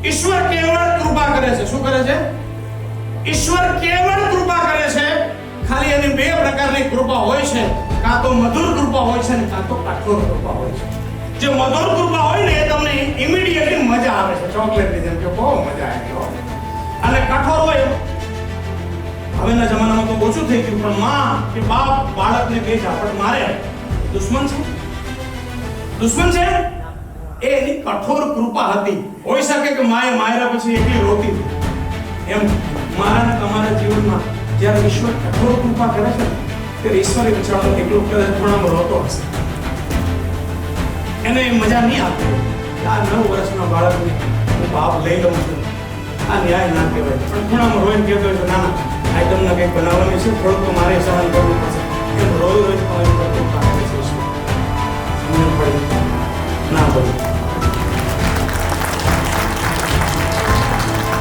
ઈશ્વર કેવળ કૃપા કરે છે. શું કરે છે? ઈશ્વર કેવળ કૃપા કરે છે. ખાલી એની બે પ્રકારની કૃપા હોય છે, કાં તો મધુર કૃપા હોય છે ને કાં તો કઠોર કૃપા હોય છે. જે મધુર કૃપા હોય ને એ તમને ઇમિડિયેટલી મજા આવે છે, ચોકલેટની જેમ કે બહુ મજા આવી ગયો. અને કઠોર હોય હવેના જમાનામાં તો ઓછું થઈ ગયું, પણ માં કે બાપ બાળકને બે ઝાપટ મારે દુશ્મન છે? દુશ્મન છે? એ એની કઠોર કૃપા હતી. હોઈ શકે કે માએ માર્યા પછી એકલી રોતી હતી. એમ મારા ને તમારા જીવનમાં જ્યારે ઈશ્વર કઠોર કૃપા કરે છે ત્યારે ઈશ્વરે બિચારો એકલો ખૂણામાં રોતો હશે. એને મજા નહીં આપે. આ 9 વર્ષના બાળકને હું બાપ લઈ લઉં છું, આ ન્યાય ના કહેવાય. પણ ખૂણામાં રોઈને કહેતો હોય ના ના આ તમને કંઈક બનાવવાની છે, થોડુંક તો મારે સહન કરવું પડશે. એમ રોઈ રોઈ તમારી પર કૃપા કરે છે. સમજણ પડી ના પડે.